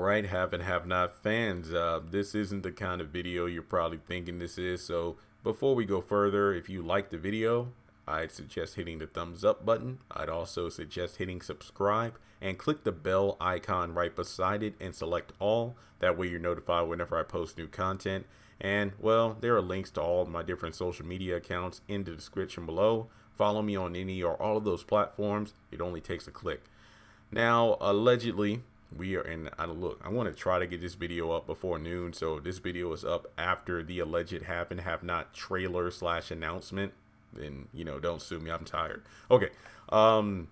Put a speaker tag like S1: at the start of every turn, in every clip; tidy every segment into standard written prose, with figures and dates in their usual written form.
S1: right, have and have not fans. This isn't the kind of video you're probably thinking this is. So before we go further, if you like the video, I'd suggest hitting the thumbs up button. I'd also suggest hitting subscribe and click the bell icon right beside it and select all. That way you're notified whenever I post new content. And well, there are links to all of my different social media accounts in the description below. Follow me on any or all of those platforms. It only takes a click. Now, allegedly, we are in, look, I want to try to get this video up before noon. So this video is up after the alleged have and have not trailer / announcement. Then, don't sue me. I'm tired. Okay. I'm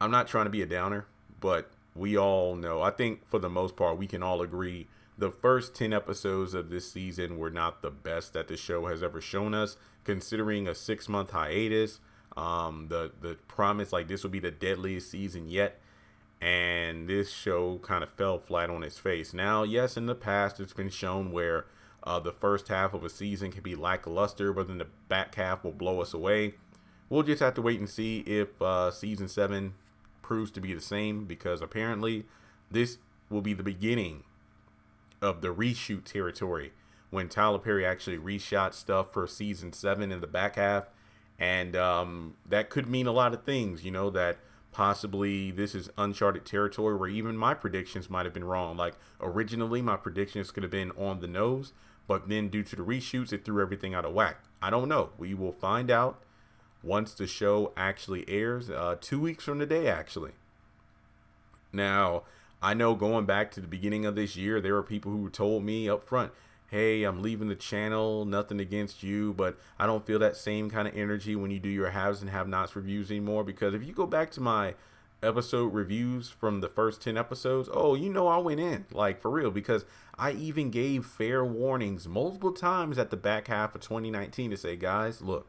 S1: not trying to be a downer, but we all know, I think for the most part, we can all agree the first 10 episodes of this season were not the best that the show has ever shown us, considering a 6-month hiatus. The promise, like, this will be the deadliest season yet, and this show kind of fell flat on its face. Now, yes, in the past it's been shown where the first half of a season can be lackluster, but then the back half will blow us away. We'll just have to wait and see if season 7 proves to be the same, because apparently this will be the beginning of the reshoot territory when Tyler Perry actually reshot stuff for season 7 in the back half. And that could mean a lot of things, that possibly this is uncharted territory where even my predictions might have been wrong. Like, originally my predictions could have been on the nose, but then due to the reshoots, it threw everything out of whack. I don't know. We will find out once the show actually airs, 2 weeks from today, actually. Now, I know going back to the beginning of this year, there were people who told me up front, hey, I'm leaving the channel, nothing against you, but I don't feel that same kind of energy when you do your haves and have-nots reviews anymore. Because if you go back to my episode reviews from the first 10 episodes, I went in, like, for real, because I even gave fair warnings multiple times at the back half of 2019 to say, guys, look,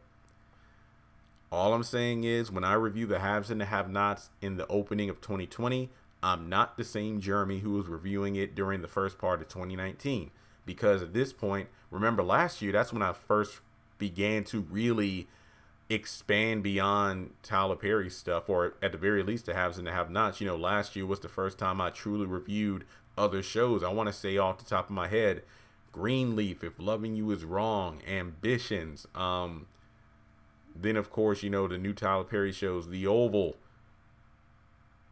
S1: all I'm saying is when I review the haves and the have-nots in the opening of 2020, I'm not the same Jeremy who was reviewing it during the first part of 2019. Because at this point, remember last year, that's when I first began to really expand beyond Tyler Perry stuff, or at the very least the haves and the have-nots. Last year was the first time I truly reviewed other shows. I want to say off the top of my head, Greenleaf, If Loving You Is Wrong, Ambitions. Then, of course, the new Tyler Perry shows, The Oval,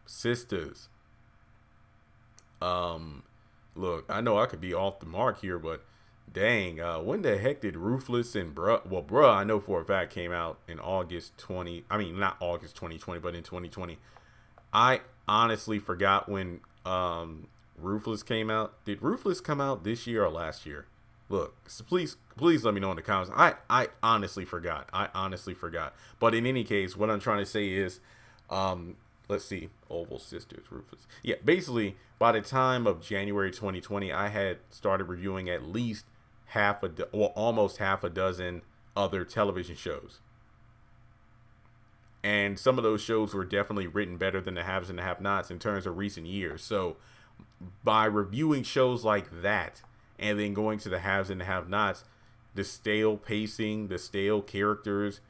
S1: Sisters. Look, I know I could be off the mark here, but dang, when the heck did Ruthless and Bruh, I know for a fact came out in not August 2020, but in 2020. I honestly forgot when Ruthless came out. Did Ruthless come out this year or last year? Look, so please let me know in the comments. I honestly forgot. But in any case, what I'm trying to say is, let's see, Oval, Sisters, Ruthless. Yeah, basically, by the time of January 2020, I had started reviewing at least almost half a dozen other television shows. And some of those shows were definitely written better than the haves and the have-nots in terms of recent years. So by reviewing shows like that and then going to the haves and the have-nots, the stale pacing, the stale characters,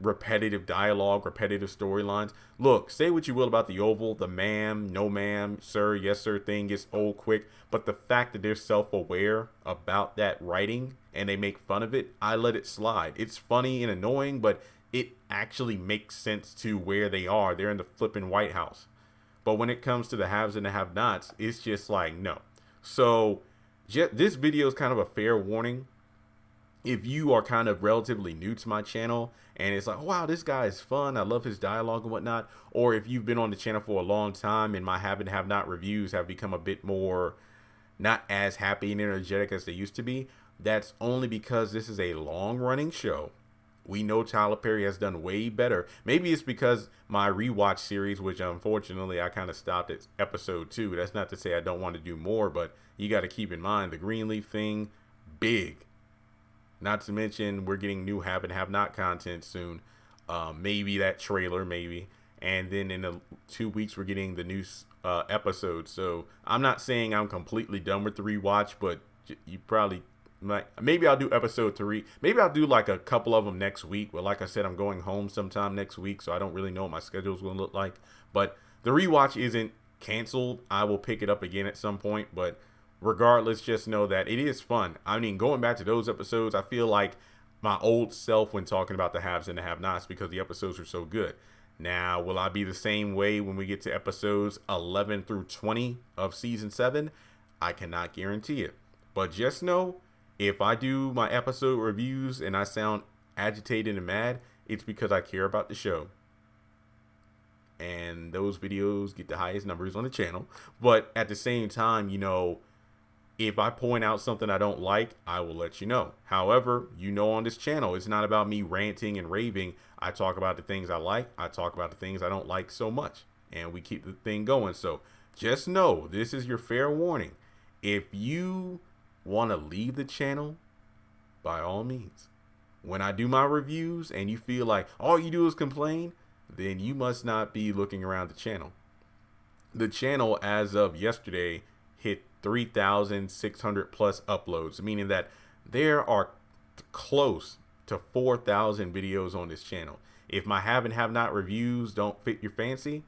S1: repetitive dialogue, repetitive storylines. Look, say what you will about The Oval, the ma'am, no ma'am, sir, yes sir thing gets old quick, but the fact that they're self-aware about that writing and they make fun of it, I let it slide. It's funny and annoying, but it actually makes sense to where they are. They're in the flipping White House. But when it comes to the haves and the have-nots, it's just like, no. So this video is kind of a fair warning. If you are kind of relatively new to my channel and it's like, wow, this guy is fun, I love his dialogue and whatnot, or if you've been on the channel for a long time and my have and have not reviews have become a bit more not as happy and energetic as they used to be, that's only because this is a long running show. We know Tyler Perry has done way better. Maybe it's because my rewatch series, which unfortunately I kind of stopped at episode 2. That's not to say I don't want to do more, but you got to keep in mind the Greenleaf thing, big. Not to mention, we're getting new have and have not content soon. Maybe that trailer, maybe. And then in 2 weeks, we're getting the new episode. So I'm not saying I'm completely done with the rewatch, but you probably might. Maybe I'll do episode 3. Maybe I'll do like a couple of them next week. But like I said, I'm going home sometime next week, so I don't really know what my schedule is going to look like. But the rewatch isn't canceled, I will pick it up again at some point. But regardless, just know that it is fun. I mean, going back to those episodes, I feel like my old self when talking about the haves and the have-nots because the episodes were so good. Now, will I be the same way when we get to episodes 11 through 20 of season 7? I cannot guarantee it. But just know, if I do my episode reviews and I sound agitated and mad, it's because I care about the show. And those videos get the highest numbers on the channel. But at the same time, if I point out something I don't like, I will let you know. However, on this channel, it's not about me ranting and raving. I talk about the things I like. I talk about the things I don't like so much. And we keep the thing going. So just know, this is your fair warning. If you want to leave the channel, by all means. When I do my reviews and you feel like all you do is complain, then you must not be looking around the channel. The channel, as of yesterday, hit 3,600 plus uploads, meaning that there are close to 4,000 videos on this channel. If my have and have not reviews don't fit your fancy,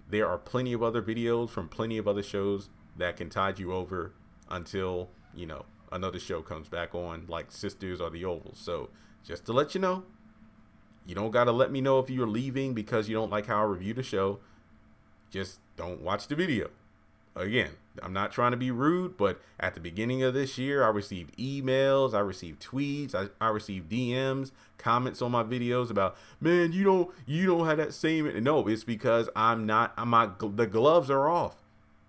S1: there are plenty of other videos from plenty of other shows that can tide you over until, another show comes back on, like Sisters or The Oval. So just to let you know, you don't got to let me know if you're leaving because you don't like how I review the show. Just don't watch the video. Again, I'm not trying to be rude, but at the beginning of this year, I received emails, I received tweets, I received DMs, comments on my videos about, man, you don't have that same. No, it's because the gloves are off.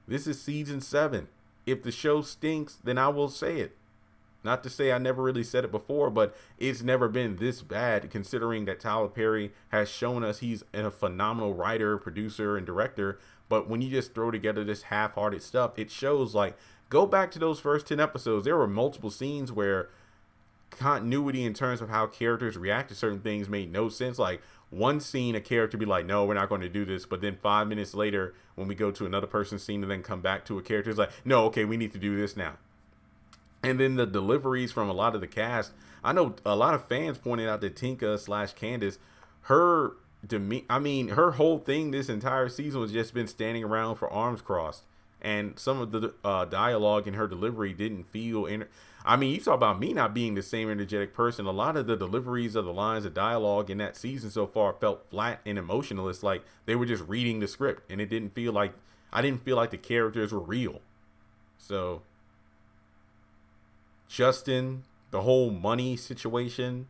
S1: This is season 7. If the show stinks, then I will say it. Not to say I never really said it before, but it's never been this bad considering that Tyler Perry has shown us he's a phenomenal writer, producer, and director. But when you just throw together this half-hearted stuff, it shows, like, go back to those first 10 episodes. There were multiple scenes where continuity in terms of how characters react to certain things made no sense. Like, one scene, a character be like, no, we're not going to do this. But then 5 minutes later, when we go to another person's scene and then come back to a character, it's like, no, okay, we need to do this now. And then the deliveries from a lot of the cast. I know a lot of fans pointed out that Tinka/Candace, her whole thing this entire season was just been standing around for arms crossed. And some of the dialogue in her delivery didn't feel. You talk about me not being the same energetic person. A lot of the deliveries of the lines of dialogue in that season so far felt flat and emotionless. Like they were just reading the script, and I didn't feel like the characters were real. So Justin, the whole money situation,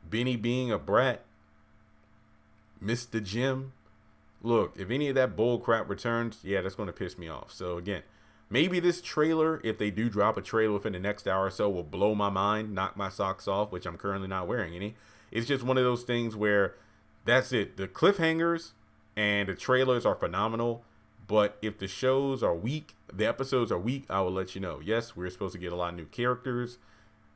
S1: Benny being a brat, Mr. Jim. Look, if any of that bull crap returns, yeah, that's going to piss me off. So again, maybe this trailer, if they do drop a trailer within the next hour or so, will blow my mind, knock my socks off, which I'm currently not wearing any. It's just one of those things where that's it. The cliffhangers and the trailers are phenomenal. But if the shows are weak, the episodes are weak, I will let you know. Yes, we're supposed to get a lot of new characters,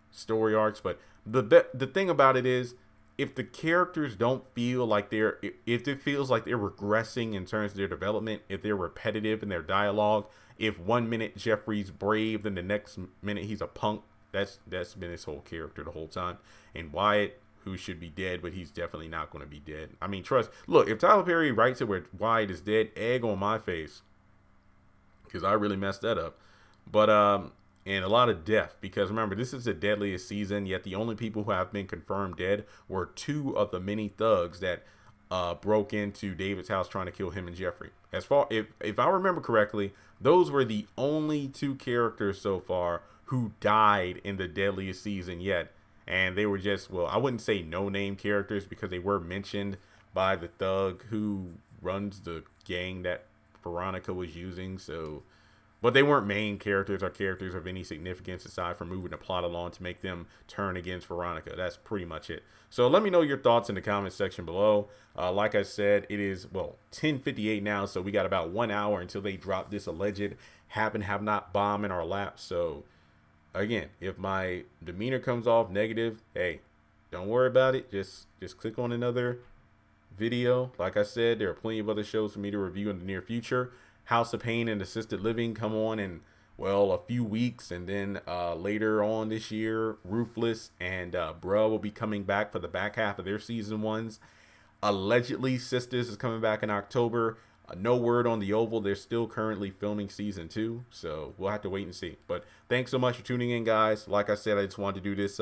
S1: story arcs, but the thing about it is, if the characters don't feel like if it feels like they're regressing in terms of their development, if they're repetitive in their dialogue, if 1 minute Jeffrey's brave, then the next minute he's a punk, that's been his whole character the whole time. And Wyatt, who should be dead, but he's definitely not going to be dead. Look, if Tyler Perry writes it where Wyatt is dead, egg on my face, because I really messed that up. But and a lot of death, because remember, this is the deadliest season, yet the only people who have been confirmed dead were 2 of the many thugs that broke into David's house trying to kill him and Jeffrey. If I remember correctly, those were the only 2 characters so far who died in the deadliest season yet. And they were just, well, I wouldn't say no-name characters because they were mentioned by the thug who runs the gang that Veronica was using. So, but they weren't main characters or characters of any significance aside from moving the plot along to make them turn against Veronica. That's pretty much it. So let me know your thoughts in the comment section below. Like I said, it is, 10:58 now. So we got about 1 hour until they drop this alleged have and have not bomb in our lap. So again, if my demeanor comes off negative, hey, don't worry about it. Just click on another video. Like I said, there are plenty of other shows for me to review in the near future. House of Pain and Assisted Living come on in, a few weeks. And then later on this year, Ruthless and Bruh will be coming back for the back half of their season 1s. Allegedly, Sisters is coming back in October. No word on the Oval. They're still currently filming season 2, so we'll have to wait and see. But thanks so much for tuning in, guys. Like I said, I just wanted to do this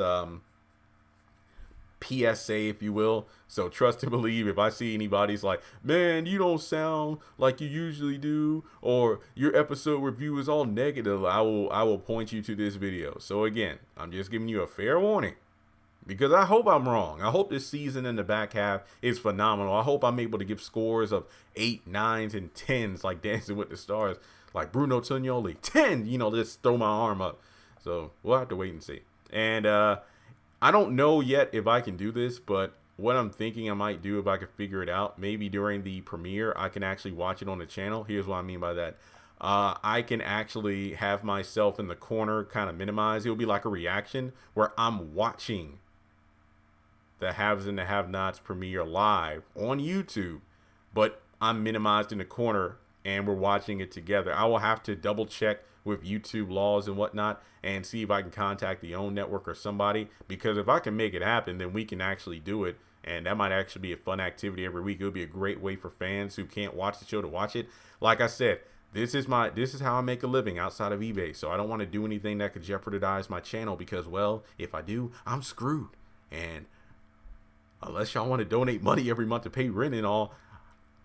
S1: PSA, if you will. So trust and believe. If I see anybody's like, man, you don't sound like you usually do, or your episode review is all negative, I will point you to this video. So again, I'm just giving you a fair warning, because I hope I'm wrong. I hope this season in the back half is phenomenal. I hope I'm able to give scores of 8, 9s, and 10s like Dancing with the Stars, like Bruno Tonioli. 10, just throw my arm up. So we'll have to wait and see. And I don't know yet if I can do this, but what I'm thinking I might do, if I can figure it out, maybe during the premiere, I can actually watch it on the channel. Here's what I mean by that. I can actually have myself in the corner, kind of minimized. It'll be like a reaction where I'm watching the haves and the have-nots premiere live on YouTube, but I'm minimized in the corner and we're watching it together. I will have to double check with YouTube laws and whatnot and see if I can contact the OWN network or somebody, because if I can make it happen, then we can actually do it, and that might actually be a fun activity every week. It would be a great way for fans who can't watch the show to watch it. Like I said, this is how I make a living outside of eBay, so I don't want to do anything that could jeopardize my channel, because, well, if I do, I'm screwed. And unless y'all want to donate money every month to pay rent and all,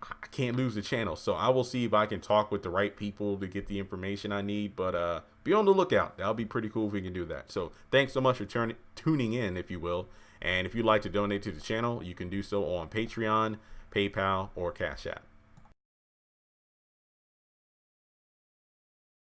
S1: I can't lose the channel. So I will see if I can talk with the right people to get the information I need. But be on the lookout. That'll be pretty cool if we can do that. So thanks so much for tuning in, if you will. And if you'd like to donate to the channel, you can do so on Patreon, PayPal, or Cash App.